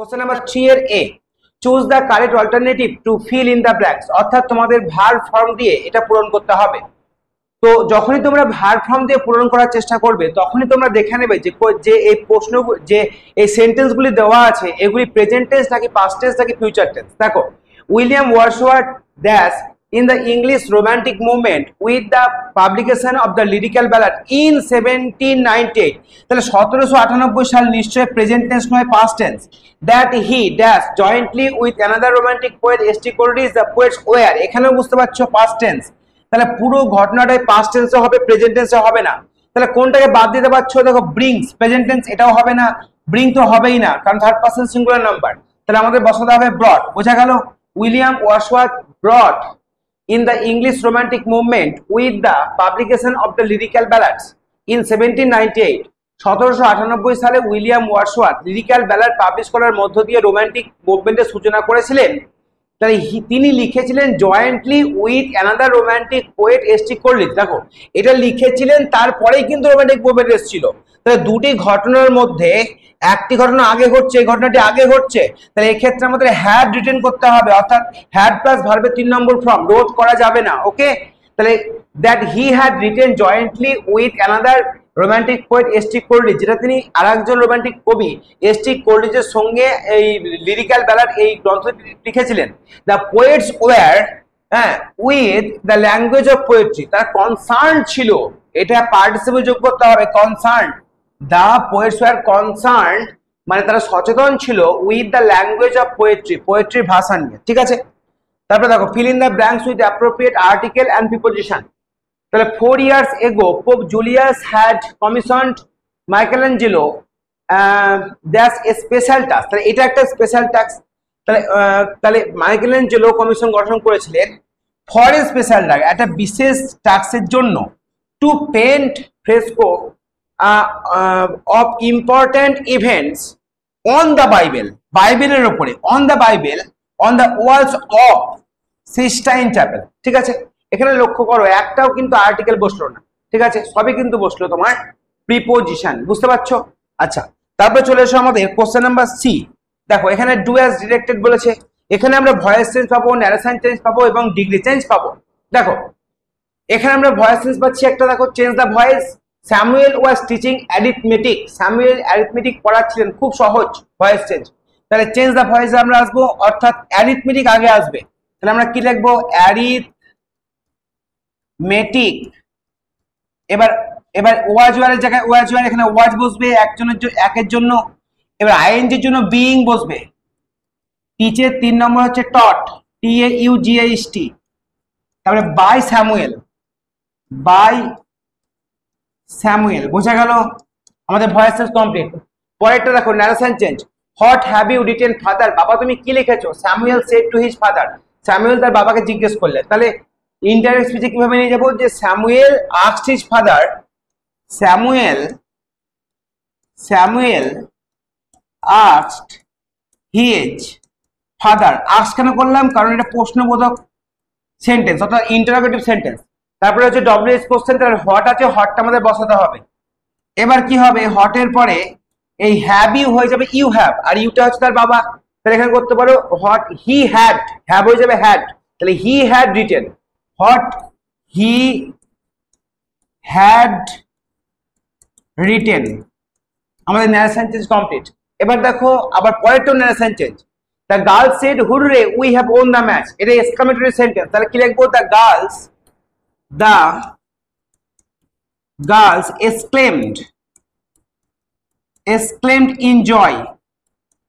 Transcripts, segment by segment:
Question number 3 এর এ, choose the correct alternative to fill in the blanks, অর্থাৎ তোমাদের ভার্ব ফর্ম দিয়ে এটা পূরণ করতে হবে। তো যখনই তোমরা ভার্ব ফর্ম দিয়ে পূরণ করার চেষ্টা করবে তখনই তোমরা দেখে নেবে যে এই প্রশ্ন যে এই সেন্টেন্সগুলি দেওয়া আছে এগুলি প্রেজেন্ট টেন্স নাকি পাস্ট টেন্স নাকি ফিউচার টেন্স। দেখো, William Wordsworth dash in the English romantic movement with the publication of the lyrical ballad in 1798, তাহলে 1798 সাল নিশ্চয় প্রেজেন্ট টেন্স নয় past tense. that he dash jointly with another romantic poet S.T. Coleridge the poets were, এখানেও বুঝতে পারছো past tense, তাহলে পুরো ঘটনাটাই past টেন্সে হবে, প্রেজেন্ট টেন্সে হবে না। তাহলে কোনটাকে বাদ দিতে পারছো? দেখো, ব্রিংস প্রেজেন্ট টেন্স, এটাও হবে না, ব্রিং তো হবেই না কারণ থার্ড পারসন সিঙ্গুলার নাম্বার। তাহলে আমাদের বসাতে হবে ব্রট। বোঝা গেল? William Wordsworth ব্রট in the English romantic movement with the publication of the lyrical ballads in 1798, 1798 সালে William Wordsworth lyrical ballad publish করার মধ্য দিয়ে রোমান্টিক মুভমেন্টের সূচনা করেছিলেন। তাহলে তিনি লিখেছিলেন jointly with another romantic poet S T. Coleridge. দেখো, এটা লিখেছিলেন, তারপরেই কিন্তু রোমান্টিক মুভমেন্ট এসেছিল। তাহলে দুটি ঘটনার মধ্যে একটি ঘটনা আগে ঘটছে, এই ঘটনাটি আগে ঘটছে, তাহলে এই ক্ষেত্রে আমাদের হ্যাড রিটেন করতে হবে, অর্থাৎ হ্যাড প্লাস ভার্বের 3 নম্বর ফর্ম, রোধ করা যাবে না। ওকে, তাহলে that he had written jointly with another romantic poet S T. Coleridge, যেটা তিনি আরেকজন রোমান্টিক কবি এস.টি. কোলিরিজের সঙ্গে এই লিরিক্যাল ব্যালাড এই গ্রন্থটি লিখেছিলেন। The poets were with the language of poetry, তারা কনসার্ন ছিল, এটা পার্টিসিপল যোগ করতে হবে, concern. The poets were concern মানে তারা সচেতন ছিল with the language of poetry, পোয়েট্রির ভাষা নিয়ে। ঠিক আছে, তারপরে দেখো, fill in the blanks with appropriate article and preposition. তাহলে 4 years ago Pope Julius had commissioned Michelangelo that's a special task, তাহলে এটা একটা স্পেশাল টাস্ক। তাহলে মাইকেলেঞ্জেলো কমিশন গঠন করেছিলেন ফর এ স্পেশাল টাস্ক, একটা বিশেষ টাস্কের জন্য, to paint fresco of important events on the Bible, বাইবেলের উপরে, on the Bible on the walls of Sistine Chapel. ঠিক আছে, এখানে লক্ষ্য করো একটাও কিন্তু আর্টিকেল বসলো না। ঠিক আছে, সবই কিন্তু বসলো তোমার প্রিপোজিশন। বুঝতে পারছো? আচ্ছা, তারপরে চলে এসো আমাদের কোশ্চেন নাম্বার সি। দেখো, এখানে ডু অ্যাজ ডিরেক্টেড বলেছে, এখানে আমরা ভয়েস চেঞ্জ পাবো, ন্যারেশন চেঞ্জ পাবো এবং ডিগ্রি চেঞ্জ পাবো। দেখো, এখানে আমরা ভয়েস চেঞ্জ পাচ্ছি একটা, দেখো, change the voice. Samuel was teaching arithmetic, Samuel arithmetic পড়াচ্ছিলেন, খুব সহজ ভয়েস চেঞ্জ। তাহলে চেঞ্জ দ্য ভয়েস আমরা আসবো, অর্থাৎ অ্যারিথমেটিক আগে আসবে, তাহলে আমরা কি লিখবো? অ্যারিথমেটিক। এবার ওয়াজ ওয়ারের জায়গায় ওয়াজ ওয়ার, এখানে ওয়াজ বসবে একের জন্য। এবার আইএনজির জন্য বিইং বসবে। টিচের 3 নম্বর হচ্ছে টট, TAUGHT। তারপরে বাই স্যামুয়েল, বাই স্যামুয়েল। বোঝা গেল? আমাদের ভয়েস চেঞ্জ কমপ্লিট। পরেরটা দেখো, narration change. What have you written father, বাবা তুমি কি লিখেছো? Samuel said to his father, Samuel তার বাবাকে জিজ্ঞেস করলেন। তাহলে ইনডাইরেক্ট স্পিচে কিভাবে নিয়ে যাবো? যে Samuel asked his father, Samuel asked his father. Ask কেন করলাম? কারণ এটা প্রশ্নবোধক সেন্টেন্স, অর্থাৎ ইন্টারোগেটিভ সেন্টেন্স। তারপরে হচ্ছে ডব্লিউএইচ কোশ্চেন, তাহলে হট আছে, হটটা আমাদের বসাতে হবে। এবার কি হবে? হটের পরে এই হ্যাভ ইউ হয়ে যাবে ইউ হ্যাভ, আর ইউটা হচ্ছে তার বাবা। তাহলে এখানে করতে পারো হট হি হ্যাড, হ্যাভ হয়ে যাবে হ্যাড, তাহলে he had written, hot he had written. আমাদের ন্যারেশন চেঞ্জ কমপ্লিট। এবার দেখো আবার পরেরটা narration change. The girls said hurrah we have won the match, এটা এক্সক্লামেটরি সেন্টেন্স। তাহলে কি লিখবো? The girls exclaimed in joy,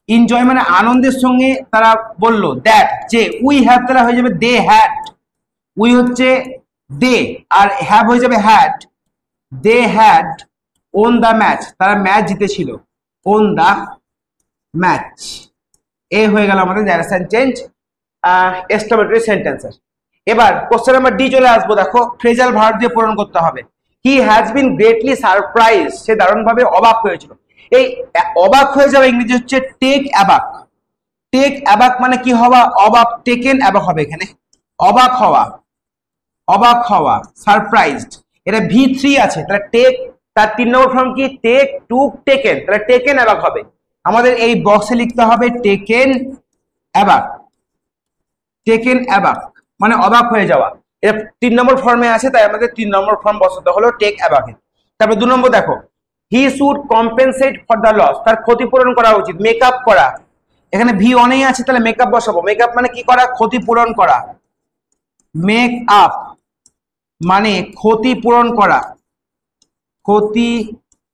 in joy মানে আনন্দের সঙ্গে তারা বলল, দ্যাট যে উই হ্যাভ, তারা হয়ে যাবে দে হ্যাড, উই হচ্ছে দে আর হ্যাভ হয়ে যাবে had, they had won the match, তারা ম্যাচ জিতেছিল, ওন দ্য ম্যাচ। এ হয়ে গেল আমাদের ন্যারেশন চেঞ্জ এক্সক্লামেটরি সেন্টেন্সের। এবার কোশ্চেন নাম্বার ডি চলে আসবো। দেখো, ফ্রেজাল ভার্ব দিয়ে পূরণ করতে হবে। He has been greatly surprise, সে দারুণভাবে অবাক হয়েছিল। এই অবাক হয়ে যাবে ইংরেজি হচ্ছে টেক অ্যাবাক। টেক অ্যাবাক মানে কি হওয়া? অবাক। টেকেন অ্যাবাক হবে এখানে, অবাক হওয়া, সারপ্রাইজড। এটা V3 আছে, তাহলে টেক তার 3 নম্বর ফর্ম কি? টেক, টুক, টেকেন, তাহলে টেকেন অ্যাবাক হবে। আমাদের এই বক্সে লিখতে হবে টেকেন অ্যাবাক। টেকেন অ্যাবাক মানে অবাক হয়ে যাওয়া, এটা 3 নম্বর ফর্মে আছে, তাই আমাদের 3 নম্বর ফর্ম বসাতে হলো টেক অ্যাবাকে। তারপর 2 নম্বর দেখো, he should compensate for the loss, তার ক্ষতিপূরণ করা উচিত, মেকআপ করা। এখানে ভি অনেই আছে, তাহলে মেকআপ বসাবো। মেকআপ মানে কি করা? ক্ষতিপূরণ করা। মেক আপ মানে ক্ষতিপূরণ করা, ক্ষতিপূরণ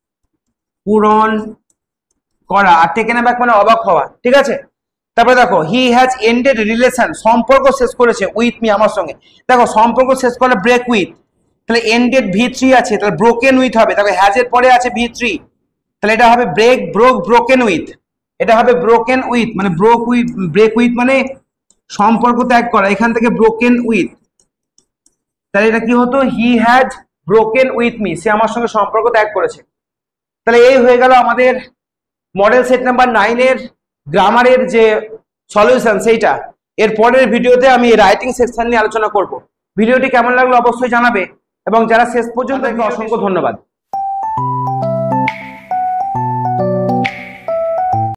করা। আর টেকেন অ্যাবাক মানে অবাক হওয়া, ঠিক আছে। তারপরে দেখো, হি হ্যাজ এন্ডেড রিলেশন, সম্পর্ক শেষ করেছে, উইথ মি, আমার সঙ্গে। দেখো সম্পর্ক শেষ করলে ব্রেক উইথ, তাহলে এন্ডেড ভি3 আছে, তাহলে ব্রোকেন উইথ হবে। দেখো হ্যাজ এর পরে আছে ভি3, তাহলে এটা হবে ব্রেক, ব্রোক, ব্রোকেন উইথ। এটা হবে ব্রোকেন উইথ মানে ব্রোক উইথ, ব্রেক উইথ মানে সম্পর্ক ত্যাগ করা, এখান থেকে ব্রোকেন উইথ। তাহলে এটা কি হতো? He has broken with me, সে আমার সঙ্গে সম্পর্ক ত্যাগ করেছে। তাহলে এই হয়ে গেল আমাদের মডেল সেট নাম্বার 9 এর গ্রামারের যে সলিউশন সেইটা। এর পরের ভিডিওতে আমি রাইটিং সেকশন নিয়ে আলোচনা করব। ভিডিওটি কেমন লাগলো অবশ্যই জানাবে, এবং যারা শেষ পর্যন্ত, অসংখ্য ধন্যবাদ।